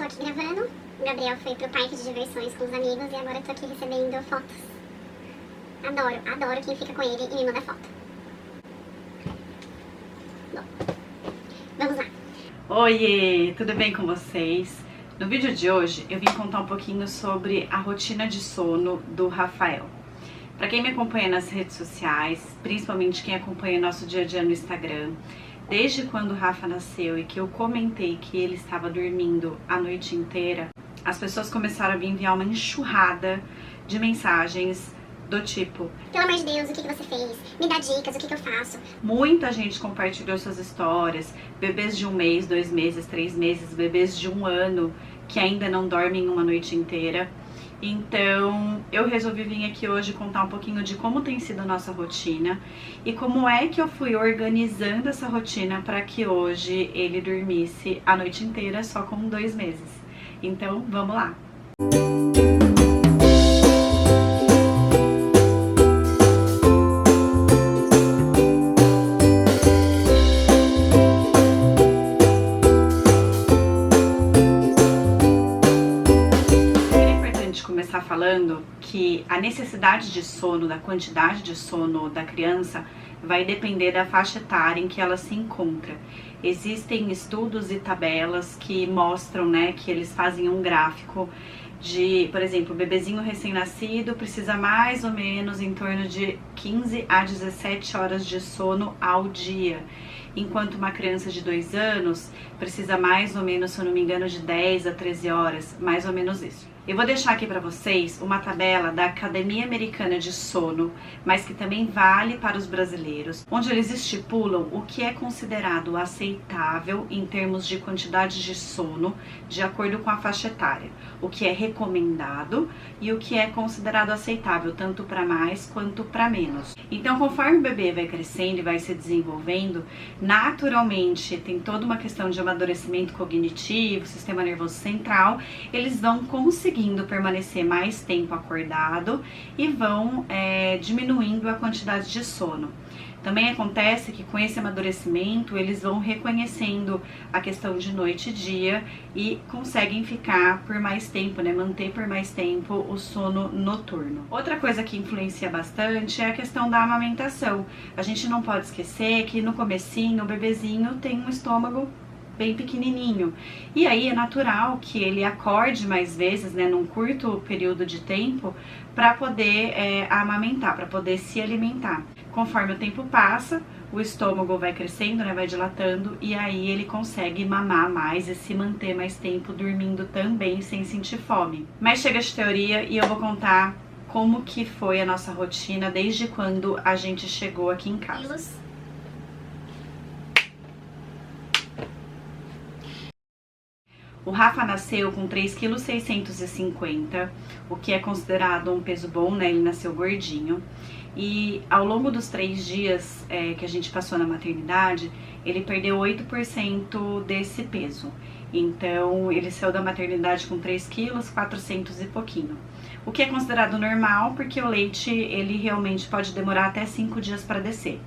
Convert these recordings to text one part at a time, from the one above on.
aqui gravando, o Gabriel foi pro parque de diversões com os amigos e agora eu tô aqui recebendo fotos. Adoro quem fica com ele e me manda foto. Bom, vamos lá. Oiê, tudo bem com vocês? No vídeo de hoje eu vim contar um pouquinho sobre a rotina de sono do Rafael. Para quem me acompanha nas redes sociais, principalmente quem acompanha nosso dia a dia no Instagram, desde quando o Rafa nasceu e que eu comentei que ele estava dormindo a noite inteira, as pessoas começaram a me enviar uma enxurrada de mensagens do tipo: pelo amor de Deus, o que você fez? Me dá dicas, o que eu faço? Muita gente compartilhou suas histórias, bebês de 1 mês, 2 meses, 3 meses, bebês de 1 ano que ainda não dormem uma noite inteira. Então eu resolvi vir aqui hoje contar um pouquinho de como tem sido a nossa rotina e como é que eu fui organizando essa rotina para que hoje ele dormisse a noite inteira só com 2 meses. Então vamos lá! Falando que a necessidade de sono, da quantidade de sono da criança vai depender da faixa etária em que ela se encontra. Existem estudos e tabelas que mostram, que eles fazem um gráfico de, por exemplo, o bebezinho recém-nascido precisa mais ou menos em torno de 15 a 17 horas de sono ao dia, enquanto uma criança de 2 anos precisa mais ou menos, se eu não me engano, de 10 a 13 horas, mais ou menos isso. Eu vou deixar aqui para vocês uma tabela da Academia Americana de Sono, mas que também vale para os brasileiros, onde eles estipulam o que é considerado aceitável em termos de quantidade de sono, de acordo com a faixa etária, o que é recomendado e o que é considerado aceitável, tanto para mais quanto para menos. Então, conforme o bebê vai crescendo e vai se desenvolvendo, naturalmente tem toda uma questão de amadurecimento cognitivo, sistema nervoso central, eles vão conseguindo permanecer mais tempo acordado e vão diminuindo a quantidade de sono. Também acontece que com esse amadurecimento eles vão reconhecendo a questão de noite e dia e conseguem ficar por mais tempo, manter por mais tempo o sono noturno. Outra coisa que influencia bastante é a questão da amamentação. A gente não pode esquecer que no comecinho o bebezinho tem um estômago bem pequenininho, e aí é natural que ele acorde mais vezes, num curto período de tempo, para poder amamentar, para poder se alimentar. Conforme o tempo passa, o estômago vai crescendo, vai dilatando, e aí ele consegue mamar mais e se manter mais tempo dormindo também, sem sentir fome. Mas chega de teoria e eu vou contar como que foi a nossa rotina desde quando a gente chegou aqui em casa. O Rafa nasceu com 3,650 kg, o que é considerado um peso bom, Ele nasceu gordinho. E ao longo dos 3 dias que a gente passou na maternidade, ele perdeu 8% desse peso. Então, ele saiu da maternidade com 3,4 kg e pouquinho. O que é considerado normal, porque o leite, ele realmente pode demorar até 5 dias para descer.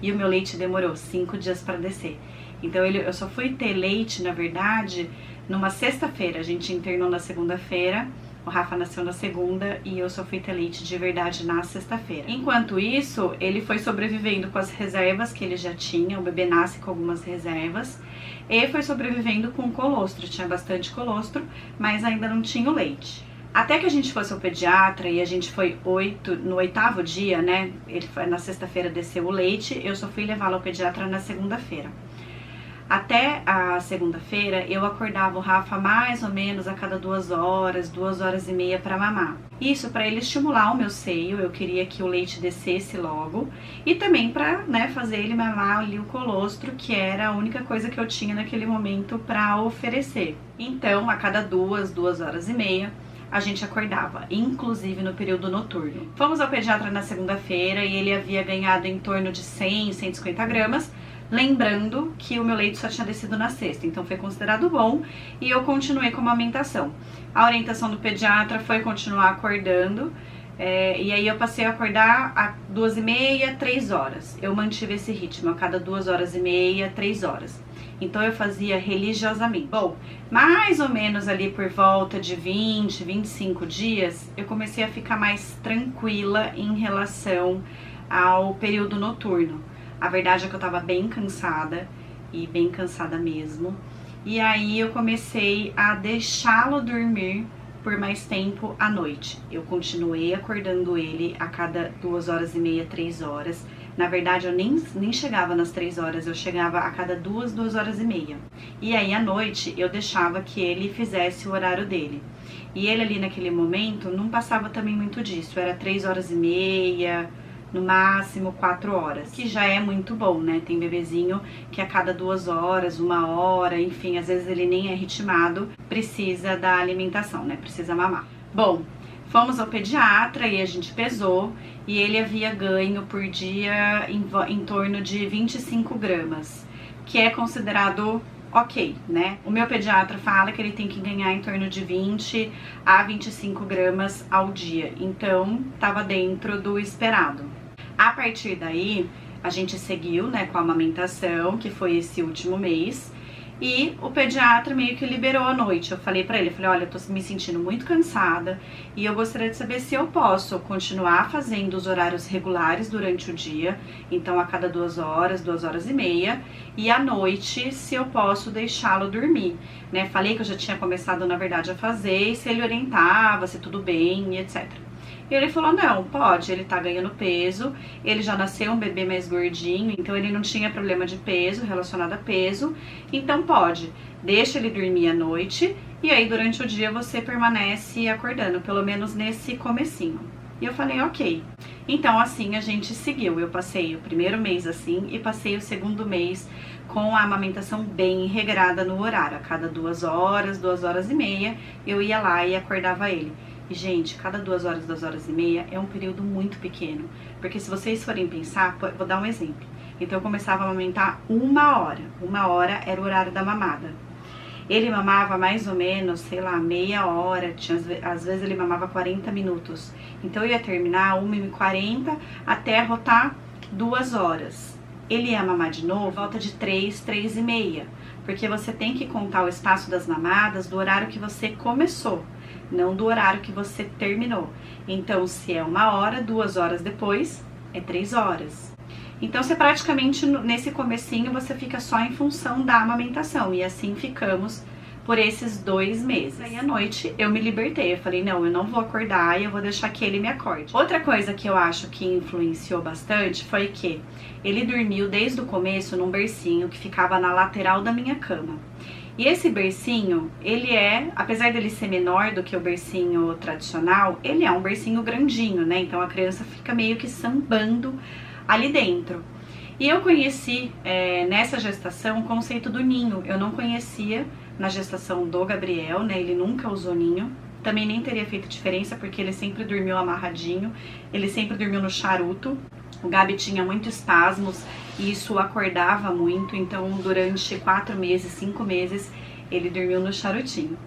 E o meu leite demorou 5 dias para descer. Então, eu só fui ter leite, na verdade, numa sexta-feira. A gente internou na segunda-feira, o Rafa nasceu na segunda e eu só fui ter leite de verdade na sexta-feira. Enquanto isso, ele foi sobrevivendo com as reservas que ele já tinha, o bebê nasce com algumas reservas, e foi sobrevivendo com colostro, tinha bastante colostro, mas ainda não tinha o leite. Até que a gente fosse ao pediatra e a gente foi no 8º dia, ele foi, na sexta-feira desceu o leite, eu só fui levá-lo ao pediatra na segunda-feira. Até a segunda-feira eu acordava o Rafa mais ou menos a cada 2 horas, 2 horas e meia para mamar. Isso para ele estimular o meu seio, eu queria que o leite descesse logo e também para fazer ele mamar ali o colostro, que era a única coisa que eu tinha naquele momento para oferecer. Então, a cada 2 horas e meia a gente acordava, inclusive no período noturno. Fomos ao pediatra na segunda-feira e ele havia ganhado em torno de 100, 150 gramas, lembrando que o meu leite só tinha descido na sexta, então foi considerado bom e eu continuei com a amamentação. A orientação do pediatra foi continuar acordando, e aí eu passei a acordar a 2h30, 3 horas. Eu mantive esse ritmo a cada 2 horas e meia, 3 horas. Então eu fazia religiosamente. Bom, mais ou menos ali por volta de 20, 25 dias, eu comecei a ficar mais tranquila em relação ao período noturno. A verdade é que eu tava bem cansada, e bem cansada mesmo. E aí eu comecei a deixá-lo dormir por mais tempo à noite. Eu continuei acordando ele a cada 2h30, 3 horas. Na verdade, eu nem chegava nas 3 horas, eu chegava a cada 2h30. E aí, à noite, eu deixava que ele fizesse o horário dele. E ele ali, naquele momento, não passava também muito disso. Era 3h30, no máximo 4 horas, que já é muito bom, né? Tem bebezinho que a cada 2 horas, 1 hora, enfim, às vezes ele nem é ritmado, precisa da alimentação, né? Precisa mamar. Bom, fomos ao pediatra e a gente pesou e ele havia ganho por dia em torno de 25 gramas, que é considerado ok, né? O meu pediatra fala que ele tem que ganhar em torno de 20 a 25 gramas ao dia, então tava dentro do esperado. A partir daí, a gente seguiu, né, com a amamentação, que foi esse último mês, e o pediatra meio que liberou à noite. Eu falei pra ele, olha, eu tô me sentindo muito cansada e eu gostaria de saber se eu posso continuar fazendo os horários regulares durante o dia, então a cada 2 horas, 2h30, e à noite se eu posso deixá-lo dormir, né? Falei que eu já tinha começado, na verdade, a fazer, e se ele orientava, se tudo bem, e etc. E ele falou, não, pode, ele tá ganhando peso, ele já nasceu um bebê mais gordinho, então ele não tinha problema de peso, relacionado a peso, então pode, deixa ele dormir à noite, e aí durante o dia você permanece acordando, pelo menos nesse comecinho. E eu falei, ok. Então assim a gente seguiu, eu passei o primeiro mês assim, e passei o segundo mês com a amamentação bem regrada no horário, a cada 2 horas, 2h30, eu ia lá e acordava ele. E, gente, cada 2 horas, 2h30 é um período muito pequeno. Porque se vocês forem pensar, vou dar um exemplo. Então eu começava a amamentar 1 hora. 1 hora era o horário da mamada. Ele mamava mais ou menos, sei lá, meia hora. Às vezes ele mamava 40 minutos. Então eu ia terminar 1h40 até rotar 2 horas. Ele ia mamar de novo, volta de 3, 3h30. Porque você tem que contar o espaço das mamadas do horário que você começou, não do horário que você terminou. Então, se é 1 hora, 2 horas depois, é 3 horas. Então, você praticamente, nesse comecinho, você fica só em função da amamentação. E assim ficamos por esses 2 meses. Aí, à noite, eu me libertei. Eu falei, não, eu não vou acordar e eu vou deixar que ele me acorde. Outra coisa que eu acho que influenciou bastante foi que ele dormiu desde o começo num bercinho que ficava na lateral da minha cama. E esse bercinho, ele apesar dele ser menor do que o bercinho tradicional, ele é um bercinho grandinho, né? Então a criança fica meio que sambando ali dentro. E eu conheci nessa gestação o conceito do ninho. Eu não conhecia na gestação do Gabriel, né? Ele nunca usou ninho. Também nem teria feito diferença porque ele sempre dormiu amarradinho, ele sempre dormiu no charuto. O Gabi tinha muitos espasmos e isso o acordava muito, então durante 4 meses, 5 meses, ele dormiu no charutinho.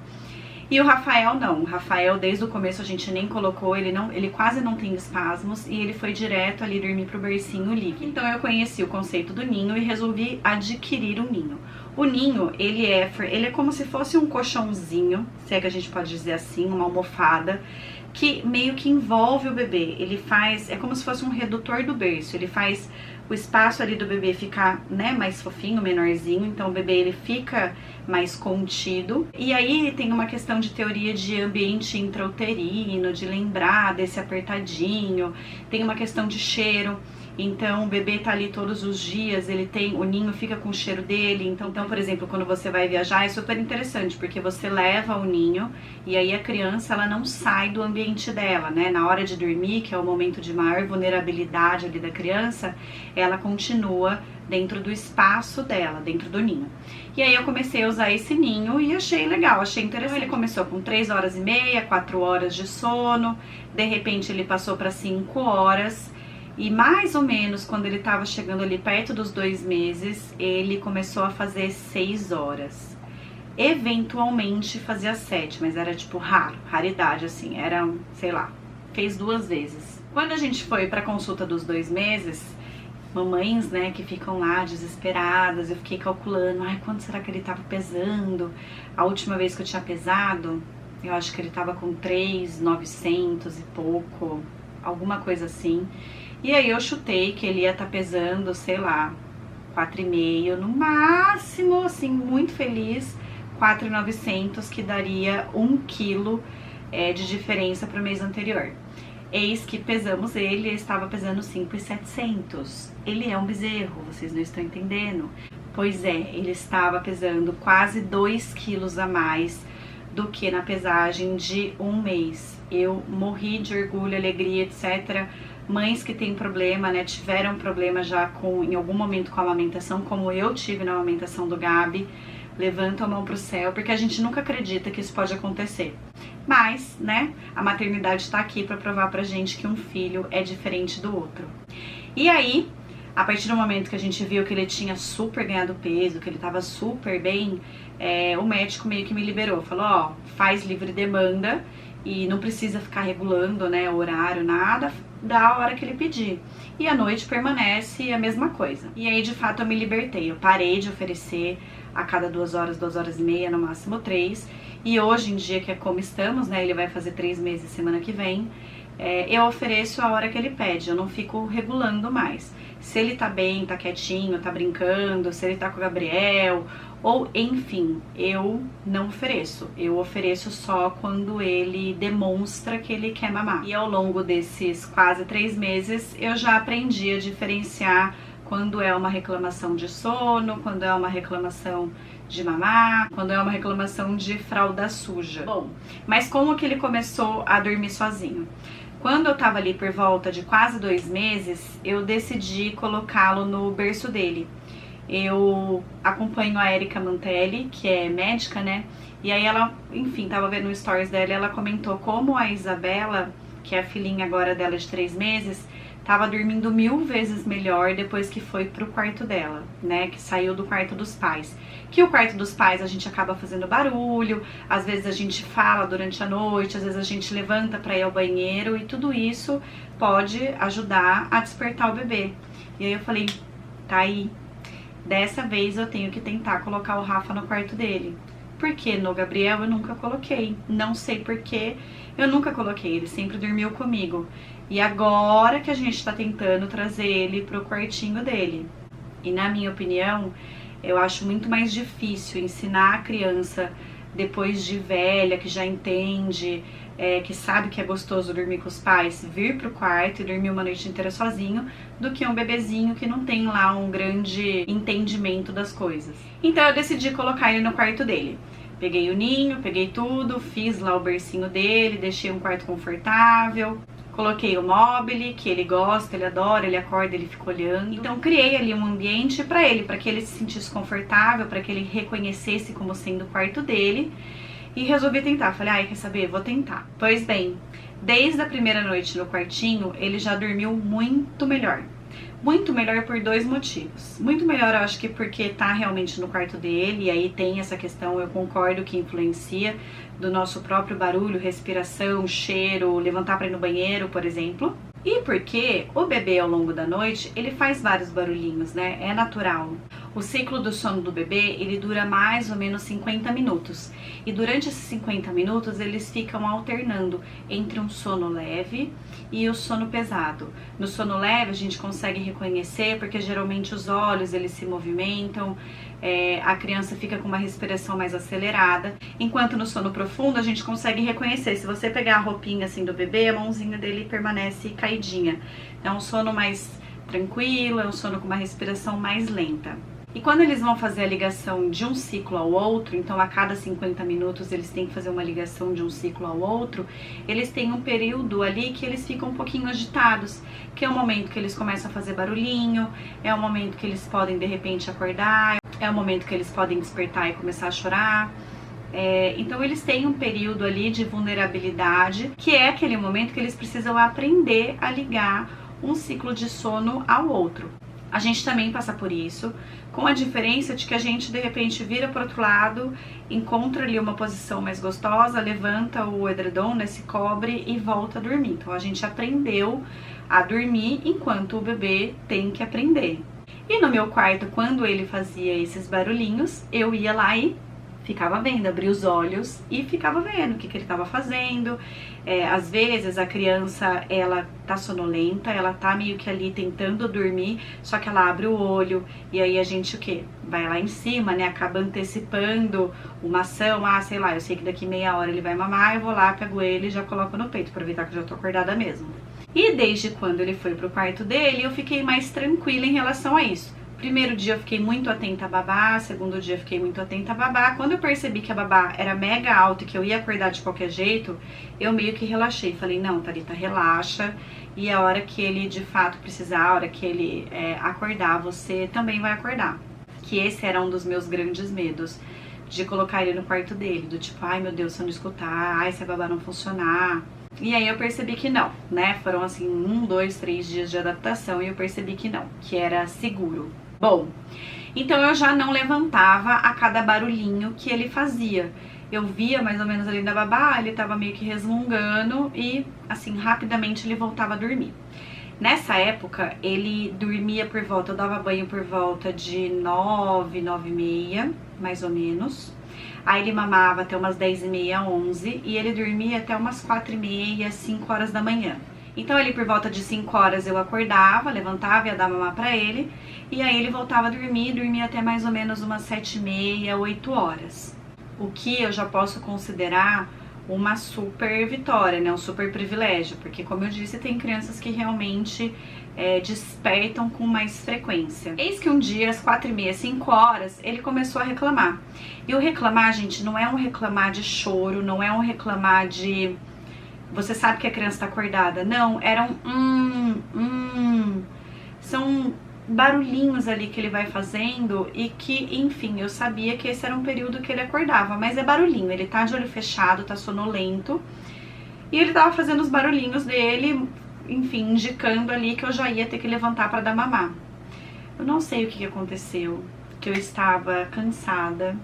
E o Rafael não, o Rafael desde o começo a gente nem colocou, ele quase não tem espasmos e ele foi direto ali dormir pro bercinho líquido. Então eu conheci o conceito do ninho e resolvi adquirir um ninho. O ninho, ele é como se fosse um colchãozinho, se é que a gente pode dizer assim, uma almofada, que meio que envolve o bebê. Ele faz, é como se fosse um redutor do berço, ele faz o espaço ali do bebê ficar, né, mais fofinho, menorzinho, então o bebê ele fica mais contido. E aí tem uma questão de teoria de ambiente intrauterino, de lembrar desse apertadinho, tem uma questão de cheiro. Então o bebê tá ali todos os dias, o ninho fica com o cheiro dele. Então, por exemplo, quando você vai viajar é super interessante, porque você leva o ninho e aí a criança ela não sai do ambiente dela, né? Na hora de dormir, que é o momento de maior vulnerabilidade ali da criança, ela continua dentro do espaço dela, dentro do ninho. E aí eu comecei a usar esse ninho e achei legal, achei interessante. Ele começou com 3h30, 4 horas de sono, de repente ele passou para 5 horas. E mais ou menos quando ele estava chegando ali perto dos 2 meses, ele começou a fazer 6 horas. Eventualmente fazia 7, mas era tipo raridade assim, era, sei lá, fez 2 vezes. Quando a gente foi para a consulta dos 2 meses, mamães, né, que ficam lá desesperadas. Eu fiquei calculando, ai, quanto será que ele tava pesando? A última vez que eu tinha pesado, eu acho que ele tava com 3.900 e pouco, alguma coisa assim. E aí eu chutei que ele ia estar pesando, sei lá, 4,5, no máximo, assim, muito feliz, 4.900, que daria 1 quilo de diferença para o mês anterior. Eis que pesamos ele estava pesando 5.700. Ele é um bezerro, vocês não estão entendendo. Pois é, ele estava pesando quase 2 quilos a mais do que na pesagem de um mês. Eu morri de orgulho, alegria, etc. Mães que têm problema, né, tiveram problema já em algum momento com a amamentação, como eu tive na amamentação do Gabi, levantam a mão pro céu, porque a gente nunca acredita que isso pode acontecer. Mas, né, a maternidade está aqui para provar pra gente que um filho é diferente do outro. E aí, a partir do momento que a gente viu que ele tinha super ganhado peso, que ele tava super bem, o médico meio que me liberou, falou, ó, faz livre demanda e não precisa ficar regulando, né, o horário, nada, dá a hora que ele pedir. E à noite permanece a mesma coisa. E aí, de fato, eu me libertei. Eu parei de oferecer a cada 2 horas, 2 horas e meia, no máximo 3. E hoje em dia, que é como estamos, né, ele vai fazer 3 meses semana que vem, eu ofereço a hora que ele pede. Eu não fico regulando mais. Se ele tá bem, tá quietinho, tá brincando, se ele tá com o Gabriel, ou enfim, eu não ofereço. Eu ofereço só quando ele demonstra que ele quer mamar. E ao longo desses quase 3 meses, eu já aprendi a diferenciar quando é uma reclamação de sono, quando é uma reclamação de mamar, quando é uma reclamação de fralda suja. Bom, mas como que ele começou a dormir sozinho? Quando eu tava ali por volta de quase 2 meses, eu decidi colocá-lo no berço dele. Eu acompanho a Erika Mantelli, que é médica, né? E aí ela, enfim, tava vendo o stories dela e ela comentou como a Isabela, que é a filhinha agora dela de 3 meses, tava dormindo 1000 vezes melhor depois que foi pro quarto dela, né? Que saiu do quarto dos pais. Que o quarto dos pais a gente acaba fazendo barulho, às vezes a gente fala durante a noite, às vezes a gente levanta pra ir ao banheiro e tudo isso pode ajudar a despertar o bebê. E aí eu falei, tá aí, dessa vez eu tenho que tentar colocar o Rafa no quarto dele. Porque no Gabriel eu nunca coloquei, não sei porquê, eu nunca coloquei, ele sempre dormiu comigo. E agora que a gente tá tentando trazer ele pro quartinho dele. E na minha opinião, eu acho muito mais difícil ensinar a criança, depois de velha, que já entende, que sabe que é gostoso dormir com os pais, vir pro quarto e dormir uma noite inteira sozinho, do que um bebezinho que não tem lá um grande entendimento das coisas. Então eu decidi colocar ele no quarto dele. Peguei o ninho, peguei tudo, fiz lá o bercinho dele, deixei um quarto confortável. Coloquei o mobile, que ele gosta, ele adora, ele acorda, ele fica olhando. Então criei ali um ambiente para que ele se sentisse confortável, para que ele reconhecesse como sendo o quarto dele. E resolvi tentar. Falei, ai, quer saber? Vou tentar. Pois bem, desde a primeira noite no quartinho, ele já dormiu muito melhor. Muito melhor por 2 motivos. Muito melhor, eu acho que porque tá realmente no quarto dele, e aí tem essa questão, eu concordo, que influencia do nosso próprio barulho, respiração, cheiro, levantar para ir no banheiro, por exemplo. E porque o bebê ao longo da noite, ele faz vários barulhinhos, né? É natural. O ciclo do sono do bebê, ele dura mais ou menos 50 minutos. E durante esses 50 minutos, eles ficam alternando entre um sono leve e o sono pesado. No sono leve, a gente consegue reconhecer, porque geralmente os olhos, eles se movimentam, a criança fica com uma respiração mais acelerada. Enquanto no sono profundo, a gente consegue reconhecer. Se você pegar a roupinha assim do bebê, a mãozinha dele permanece caidinha. É um sono mais tranquilo, é um sono com uma respiração mais lenta. E quando eles vão fazer a ligação de um ciclo ao outro, então a cada 50 minutos eles têm que fazer uma ligação de um ciclo ao outro, eles têm um período ali que eles ficam um pouquinho agitados, que é o momento que eles começam a fazer barulhinho, é o momento que eles podem de repente acordar, é o momento que eles podem despertar e começar a chorar. Então eles têm um período ali de vulnerabilidade, que é aquele momento que eles precisam aprender a ligar um ciclo de sono ao outro. A gente também passa por isso, com a diferença de que a gente de repente vira para o outro lado, encontra ali uma posição mais gostosa, levanta o edredom, né, se cobre e volta a dormir. Então a gente aprendeu a dormir enquanto o bebê tem que aprender. E no meu quarto, quando ele fazia esses barulhinhos, eu ia lá e ficava vendo, abria os olhos e ficava vendo o que ele estava fazendo. Às vezes a criança, ela tá sonolenta, ela tá meio que ali tentando dormir, só que ela abre o olho e aí a gente o quê? Vai lá em cima, né? Acaba antecipando uma ação, sei lá, eu sei que daqui meia hora ele vai mamar, eu vou lá, pego ele e já coloco no peito, aproveitar que eu já tô acordada mesmo. E desde quando ele foi pro quarto dele, eu fiquei mais tranquila em relação a isso. Primeiro dia eu fiquei muito atenta a babá, segundo dia eu fiquei muito atenta a babá. Quando eu percebi que a babá era mega alta e que eu ia acordar de qualquer jeito, eu meio que relaxei. Falei, não, Thalita, relaxa. E a hora que ele de fato precisar, a hora que ele acordar, você também vai acordar. Que esse era um dos meus grandes medos, de colocar ele no quarto dele. Do tipo, ai meu Deus, se eu não escutar, ai se a babá não funcionar. E aí eu percebi que não, né? Foram assim 1, 2, 3 dias de adaptação e eu percebi que não, que era seguro. Bom, então eu já não levantava a cada barulhinho que ele fazia. Eu via mais ou menos ali na babá, ele tava meio que resmungando e assim, rapidamente ele voltava a dormir. Nessa época, ele dormia por volta, eu dava banho por volta de 9, 9h30, mais ou menos. Aí ele mamava até umas 10h30, 11 e ele dormia até umas 4h30, 5 horas da manhã. Então ele por volta de 5 horas eu acordava, levantava, ia dar mamar pra ele. E aí ele voltava a dormir, dormia até mais ou menos umas 7h30, 8 horas. O que eu já posso considerar uma super vitória, né? Um super privilégio. Porque como eu disse, tem crianças que realmente despertam com mais frequência. Eis que um dia, às 4h30, 5 horas, ele começou a reclamar. E o reclamar, gente, não é um reclamar de choro, não é um reclamar de... Você sabe que a criança tá acordada. Não, era São barulhinhos ali que ele vai fazendo e que, enfim, eu sabia que esse era um período que ele acordava. Mas é barulhinho, ele tá de olho fechado, tá sonolento. E ele tava fazendo os barulhinhos dele, enfim, indicando ali que eu já ia ter que levantar pra dar mamar. Eu não sei o que aconteceu, que eu estava cansada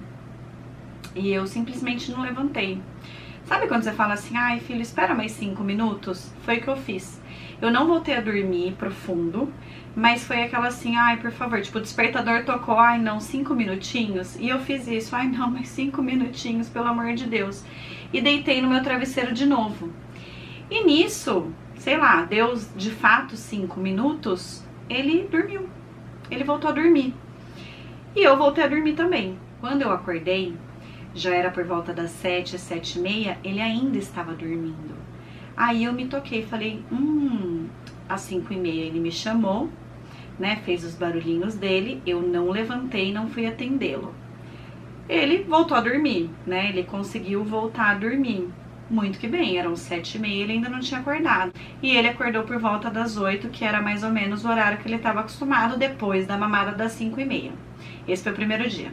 e eu simplesmente não levantei. Sabe quando você fala assim, ai filho, espera mais 5 minutos? Foi o que eu fiz. Eu não voltei a dormir profundo, mas foi aquela assim, ai por favor, tipo, o despertador tocou, ai não, 5 minutinhos. E eu fiz isso, ai não, mais 5 minutinhos, pelo amor de Deus. E deitei no meu travesseiro de novo. E nisso, sei lá, deu de fato 5 minutos, ele dormiu. Ele voltou a dormir. E eu voltei a dormir também. Quando eu acordei, já era por volta das 7, 7h30, ele ainda estava dormindo. Aí eu me toquei, falei, às 5h30 ele me chamou, né, fez os barulhinhos dele, eu não levantei, não fui atendê-lo. Ele voltou a dormir, né, ele conseguiu voltar a dormir. Muito que bem, eram 7h30, ele ainda não tinha acordado. E ele acordou por volta das 8, que era mais ou menos o horário que ele estava acostumado depois da mamada das 5h30. Esse foi o primeiro dia.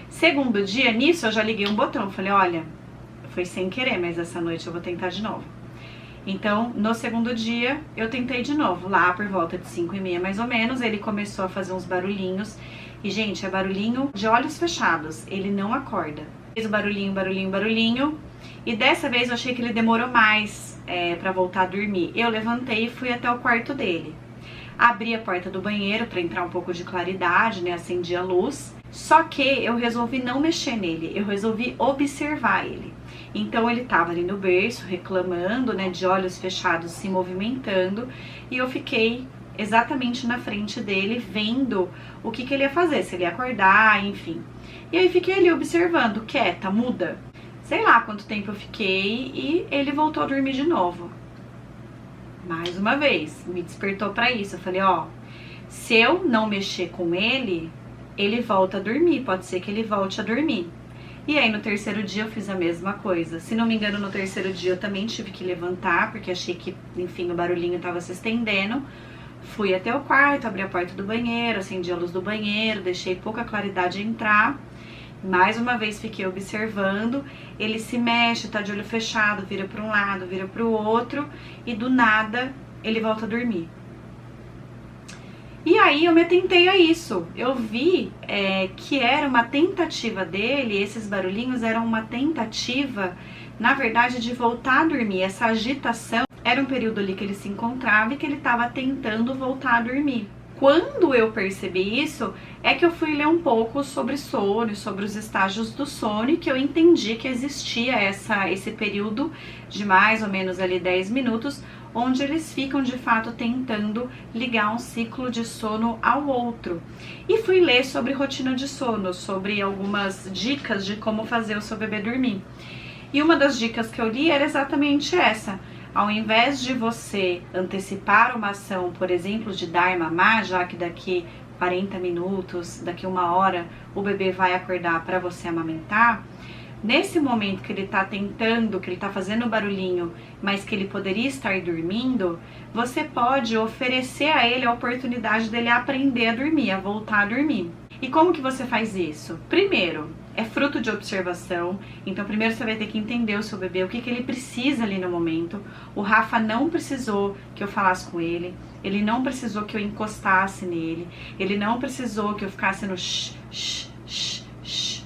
Segundo dia, nisso eu já liguei um botão, falei, olha, foi sem querer, mas essa noite eu vou tentar de novo. Então, no segundo dia, eu tentei de novo, lá por volta de 5h30 mais ou menos, ele começou a fazer uns barulhinhos, e gente, é barulhinho de olhos fechados, ele não acorda. Fez o barulhinho, barulhinho, barulhinho, e dessa vez eu achei que ele demorou mais pra voltar a dormir. Eu levantei e fui até o quarto dele. Abri a porta do banheiro pra entrar um pouco de claridade, né, acendi a luz. Só que eu resolvi não mexer nele, eu resolvi observar ele. Então ele tava ali no berço, reclamando, né, de olhos fechados, se movimentando. E eu fiquei exatamente na frente dele, vendo o que ele ia fazer, se ele ia acordar, enfim. E aí fiquei ali observando, quieta, muda. Sei lá quanto tempo eu fiquei e ele voltou a dormir de novo. Mais uma vez, me despertou pra isso. Eu falei, ó, se eu não mexer com ele, ele volta a dormir, pode ser que ele volte a dormir. E aí no terceiro dia eu fiz a mesma coisa. Se não me engano, no terceiro dia eu também tive que levantar, porque achei que, enfim, o barulhinho tava se estendendo. Fui até o quarto, abri a porta do banheiro, acendi a luz do banheiro, deixei pouca claridade entrar. Mais uma vez fiquei observando, ele se mexe, tá de olho fechado, vira para um lado, vira para o outro e do nada ele volta a dormir. E aí eu me atentei a isso, eu vi que era uma tentativa dele, esses barulhinhos eram uma tentativa, na verdade, de voltar a dormir. Essa agitação era um período ali que ele se encontrava e que ele estava tentando voltar a dormir. Quando eu percebi isso, é que eu fui ler um pouco sobre sono, sobre os estágios do sono, e que eu entendi que existia esse período de mais ou menos ali 10 minutos, onde eles ficam de fato tentando ligar um ciclo de sono ao outro. E fui ler sobre rotina de sono, sobre algumas dicas de como fazer o seu bebê dormir. E uma das dicas que eu li era exatamente essa. Ao invés de você antecipar uma ação, por exemplo, de dar mamar, já que daqui 40 minutos, daqui 1 hora, o bebê vai acordar para você amamentar, nesse momento que ele está tentando, que ele está fazendo barulhinho, mas que ele poderia estar dormindo, você pode oferecer a ele a oportunidade dele aprender a dormir, a voltar a dormir. E como que você faz isso? Primeiro, é fruto de observação. Então primeiro você vai ter que entender o seu bebê, o que ele precisa ali no momento. O Rafa não precisou que eu falasse com ele, ele não precisou que eu encostasse nele, ele não precisou que eu ficasse no shh, shh, shh, shh.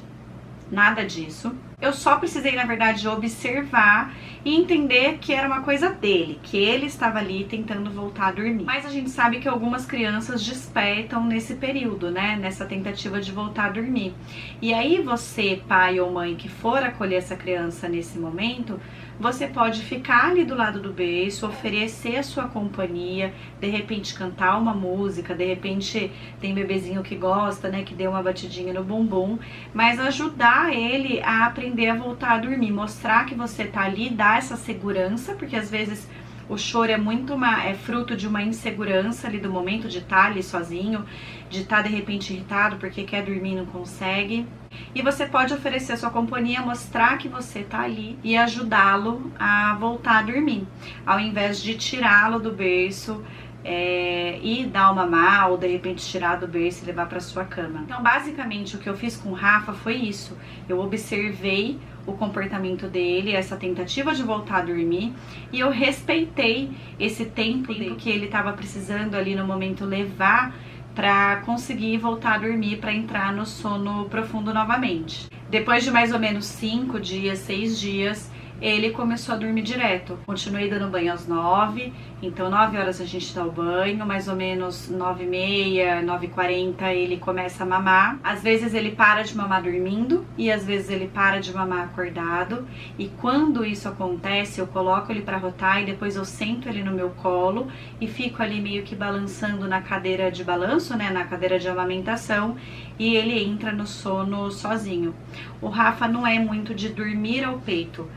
Nada disso. Eu só precisei, na verdade, observar e entender que era uma coisa dele, que ele estava ali tentando voltar a dormir. Mas a gente sabe que algumas crianças despertam nesse período, né? Nessa tentativa de voltar a dormir. E aí você, pai ou mãe, que for acolher essa criança nesse momento, você pode ficar ali do lado do berço, oferecer a sua companhia, de repente cantar uma música, de repente tem bebezinho que gosta, né, que dê uma batidinha no bumbum, mas ajudar ele a aprender a voltar a dormir, mostrar que você tá ali, dar essa segurança, porque às vezes o choro é fruto de uma insegurança ali do momento de estar ali sozinho, de estar de repente irritado porque quer dormir e não consegue. E você pode oferecer a sua companhia, mostrar que você tá ali e ajudá-lo a voltar a dormir, ao invés de tirá-lo do berço e dar uma mamar, ou de repente tirar do berço e levar para sua cama. Então basicamente o que eu fiz com o Rafa foi isso. Eu observei o comportamento dele, essa tentativa de voltar a dormir, e eu respeitei esse tempo que ele estava precisando ali no momento levar para conseguir voltar a dormir, para entrar no sono profundo novamente. Depois de mais ou menos 5 dias, 6 dias, ele começou a dormir direto. Continuei dando banho às 9, então 9 horas a gente dá o banho, mais ou menos 9h30, 9h40 ele começa a mamar. Às vezes ele para de mamar dormindo e às vezes ele para de mamar acordado. E quando isso acontece, eu coloco ele para rotar e depois eu sento ele no meu colo e fico ali meio que balançando na cadeira de balanço, né, na cadeira de amamentação, e ele entra no sono sozinho. O Rafa não é muito de dormir ao peito.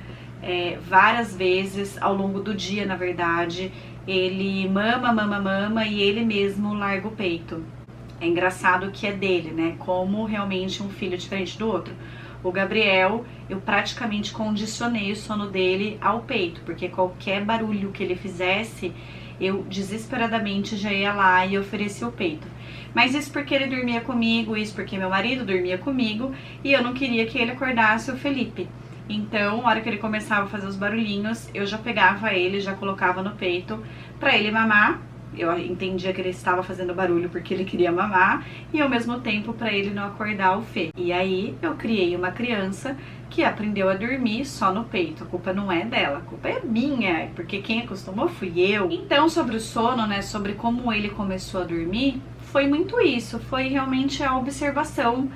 Várias vezes ao longo do dia, na verdade, ele mama e ele mesmo larga o peito. É engraçado que é dele, né? Como realmente um filho diferente do outro. O Gabriel, eu praticamente condicionei o sono dele ao peito, porque qualquer barulho que ele fizesse, eu desesperadamente já ia lá e oferecia o peito. Mas isso porque ele dormia comigo, isso porque meu marido dormia comigo, e eu não queria que ele acordasse o Felipe. Então, na hora que ele começava a fazer os barulhinhos, eu já pegava ele, já colocava no peito pra ele mamar. Eu entendia que ele estava fazendo barulho porque ele queria mamar, e ao mesmo tempo pra ele não acordar o Fê. E aí eu criei uma criança que aprendeu a dormir só no peito. A culpa não é dela, a culpa é minha, porque quem acostumou fui eu. Então, sobre o sono, né, sobre como ele começou a dormir, foi muito isso, foi realmente a observação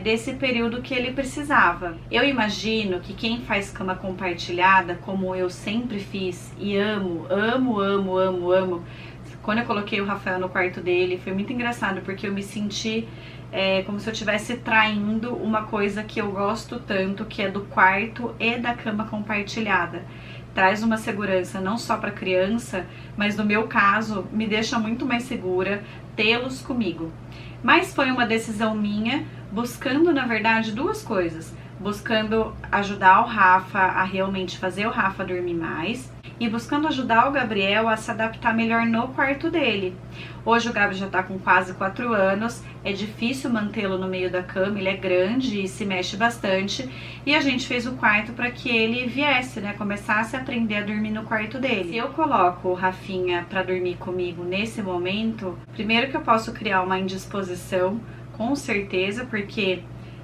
desse período que ele precisava. Eu imagino que quem faz cama compartilhada, como eu sempre fiz e amo, quando eu coloquei o Rafael no quarto dele, foi muito engraçado, porque eu me senti como se eu estivesse traindo uma coisa que eu gosto tanto, que é do quarto e da cama compartilhada. Traz uma segurança não só para a criança, mas no meu caso, me deixa muito mais segura tê-los comigo. Mas foi uma decisão minha, buscando, na verdade, duas coisas. Buscando ajudar o Rafa a realmente fazer o Rafa dormir mais, e buscando ajudar o Gabriel a se adaptar melhor no quarto dele. Hoje o Gabi já tá com quase 4 anos, é difícil mantê-lo no meio da cama, ele é grande e se mexe bastante, e a gente fez o quarto para que ele viesse, né, começasse a aprender a dormir no quarto dele. Se eu coloco o Rafinha para dormir comigo nesse momento, primeiro que eu posso criar uma indisposição, com certeza, porque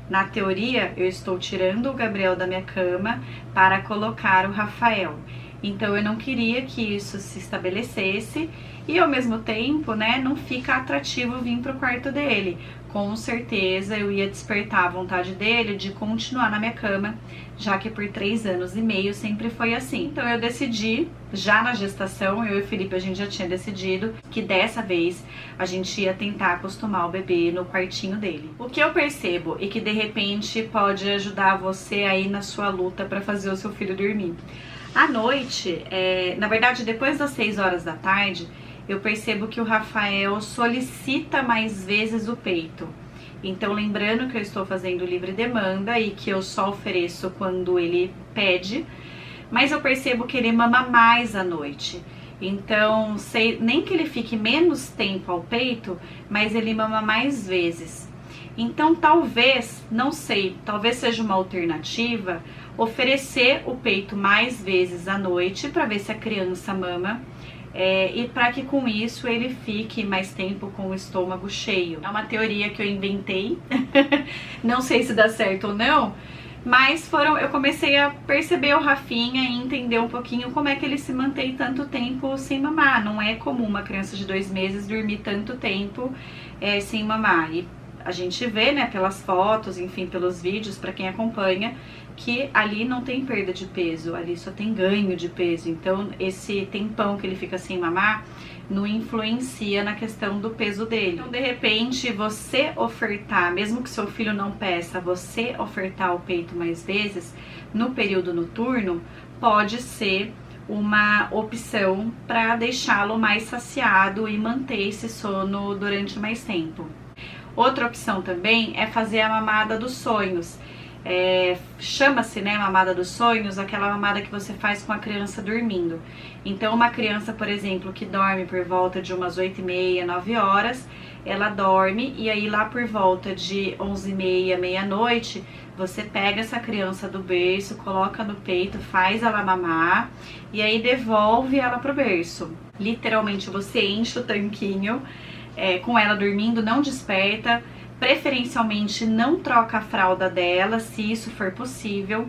na teoria eu estou tirando o Gabriel da minha cama para colocar o Rafael. Então eu não queria que isso se estabelecesse e ao mesmo tempo, né, não fica atrativo vir pro quarto dele. Com certeza eu ia despertar a vontade dele de continuar na minha cama, já que por 3 anos e meio sempre foi assim. Então eu decidi, já na gestação, eu e o Felipe, a gente já tinha decidido que dessa vez a gente ia tentar acostumar o bebê no quartinho dele. O que eu percebo e que de repente pode ajudar você aí na sua luta para fazer o seu filho dormir. À noite, na verdade depois das 6 horas da tarde, eu percebo que o Rafael solicita mais vezes o peito. Então, lembrando que eu estou fazendo livre demanda e que eu só ofereço quando ele pede, mas eu percebo que ele mama mais à noite. Então, nem que ele fique menos tempo ao peito, mas ele mama mais vezes. Então, talvez, não sei, talvez seja uma alternativa oferecer o peito mais vezes à noite para ver se a criança mama. E para que com isso ele fique mais tempo com o estômago cheio. É uma teoria que eu inventei, não sei se dá certo ou não, mas eu comecei a perceber o Rafinha e entender um pouquinho como é que ele se mantém tanto tempo sem mamar. Não é comum uma criança de 2 meses dormir tanto tempo sem mamar. E a gente vê, né, pelas fotos, enfim, pelos vídeos, para quem acompanha, que ali não tem perda de peso, ali só tem ganho de peso. Então esse tempão que ele fica sem mamar não influencia na questão do peso dele. Então, de repente, você ofertar, mesmo que seu filho não peça, você ofertar o peito mais vezes no período noturno, pode ser uma opção para deixá-lo mais saciado e manter esse sono durante mais tempo. Outra opção também é fazer a mamada dos sonhos. Chama-se, né, mamada dos sonhos, aquela mamada que você faz com a criança dormindo. Então, uma criança, por exemplo, que dorme por volta de umas 8h30, 9 horas, ela dorme e aí lá por volta de 11h30, meia-noite, você pega essa criança do berço, coloca no peito, faz ela mamar e aí devolve ela pro berço. Literalmente, você enche o tanquinho com ela dormindo, não desperta. Preferencialmente não troca a fralda dela, se isso for possível,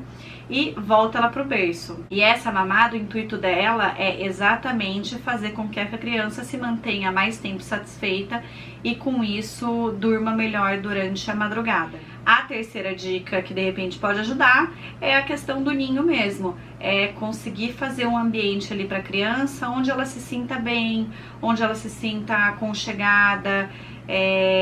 e volta ela pro berço. E essa mamada, o intuito dela é exatamente fazer com que a criança se mantenha mais tempo satisfeita e com isso durma melhor durante a madrugada. A terceira dica que de repente pode ajudar é a questão do ninho mesmo. É conseguir fazer um ambiente ali para a criança onde ela se sinta bem, onde ela se sinta aconchegada,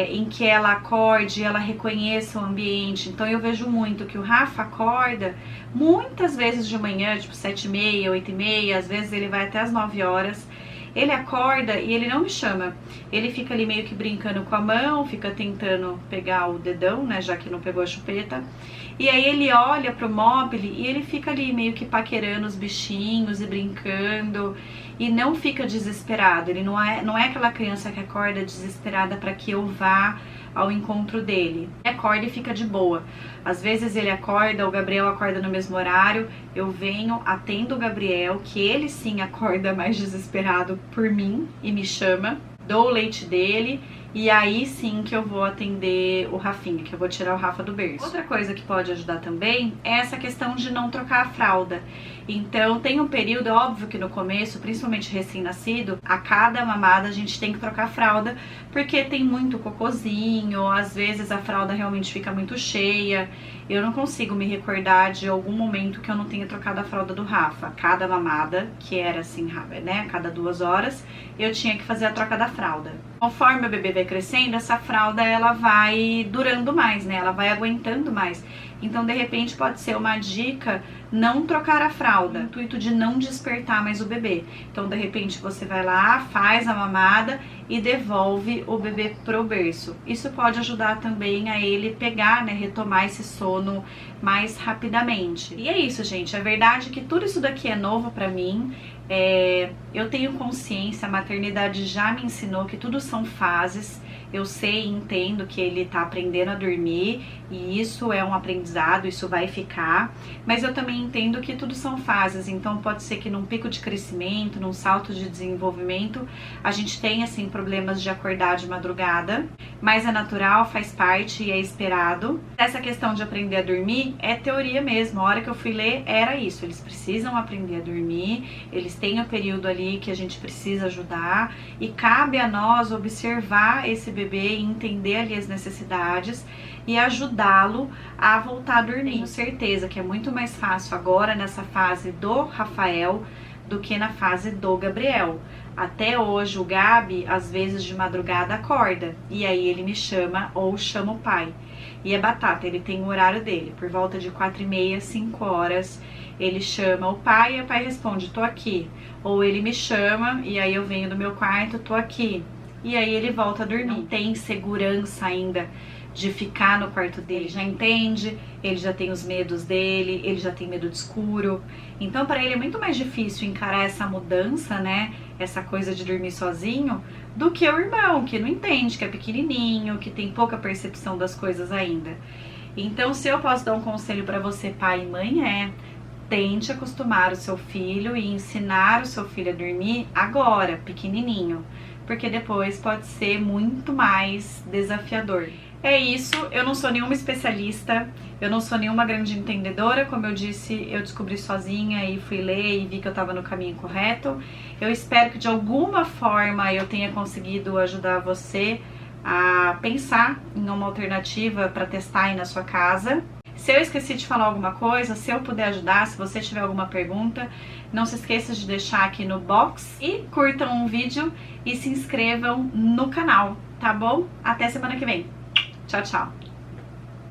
em que ela acorde, ela reconheça o ambiente. Então eu vejo muito que o Rafa acorda muitas vezes de manhã, tipo 7h30, 8h30, às vezes ele vai até as 9 horas. Ele acorda e ele não me chama. Ele fica ali meio que brincando com a mão, fica tentando pegar o dedão, né, já que não pegou a chupeta. E aí ele olha pro móvel e ele fica ali meio que paquerando os bichinhos e brincando. E não fica desesperado. Ele não é aquela criança que acorda desesperada para que eu vá ao encontro dele. Ele acorda e fica de boa. Às vezes ele acorda, o Gabriel acorda no mesmo horário, eu venho, atendo o Gabriel, que ele sim acorda mais desesperado por mim e me chama, dou o leite dele e aí sim que eu vou atender o Rafinha, que eu vou tirar o Rafa do berço. Outra coisa que pode ajudar também é essa questão de não trocar a fralda. Então tem um período, óbvio que no começo, principalmente recém-nascido, a cada mamada a gente tem que trocar a fralda, porque tem muito cocôzinho, às vezes a fralda realmente fica muito cheia. Eu não consigo me recordar de algum momento que eu não tenha trocado a fralda do Rafa. Cada mamada, que era assim, né, a cada 2 horas, eu tinha que fazer a troca da fralda. Conforme o bebê vai crescendo, essa fralda ela vai durando mais, né? Ela vai aguentando mais. Então, de repente, pode ser uma dica não trocar a fralda, no intuito de não despertar mais o bebê. Então, de repente, você vai lá, faz a mamada e devolve o bebê pro berço. Isso pode ajudar também a ele pegar, né, retomar esse sono mais rapidamente. E é isso, gente. A verdade é que tudo isso daqui é novo pra mim. Eu tenho consciência, a maternidade já me ensinou que tudo são fases. eu sei e entendo que ele tá aprendendo a dormir e isso é um aprendizado, isso vai ficar, mas eu também entendo que tudo são fases, então pode ser que num pico de crescimento, num salto de desenvolvimento, a gente tenha assim problemas de acordar de madrugada, mas é natural, faz parte e é esperado. Essa questão de aprender a dormir é teoria mesmo, a hora que eu fui ler era isso, eles precisam aprender a dormir, eles têm o período ali que a gente precisa ajudar e cabe a nós observar esse bebê e entender ali as necessidades e ajudá-lo a voltar a dormir. Tenho certeza que é muito mais fácil agora nessa fase do Rafael do que na fase do Gabriel. Até hoje o Gabi às vezes de madrugada acorda e aí ele me chama ou chama o pai. E é batata, ele tem o horário dele, por volta de 4h30, 5 horas, ele chama o pai e o pai responde, tô aqui. Ou ele me chama e aí eu venho do meu quarto, tô aqui. E aí ele volta a dormir. Não tem segurança ainda de ficar no quarto dele, já entende, ele já tem os medos dele, ele já tem medo de escuro. Então para ele é muito mais difícil encarar essa mudança, né, essa coisa de dormir sozinho, do que o irmão, que não entende, que é pequenininho, que tem pouca percepção das coisas ainda. Então se eu posso dar um conselho para você, pai e mãe, tente acostumar o seu filho e ensinar o seu filho a dormir agora, pequenininho, porque depois pode ser muito mais desafiador. É isso, eu não sou nenhuma especialista, eu não sou nenhuma grande entendedora, como eu disse, eu descobri sozinha e fui ler e vi que eu estava no caminho correto. Eu espero que de alguma forma eu tenha conseguido ajudar você a pensar em uma alternativa para testar aí na sua casa. Se eu esqueci de falar alguma coisa, se eu puder ajudar, se você tiver alguma pergunta, não se esqueça de deixar aqui no box e curtam o vídeo e se inscrevam no canal, tá bom? Até semana que vem. Tchau, tchau.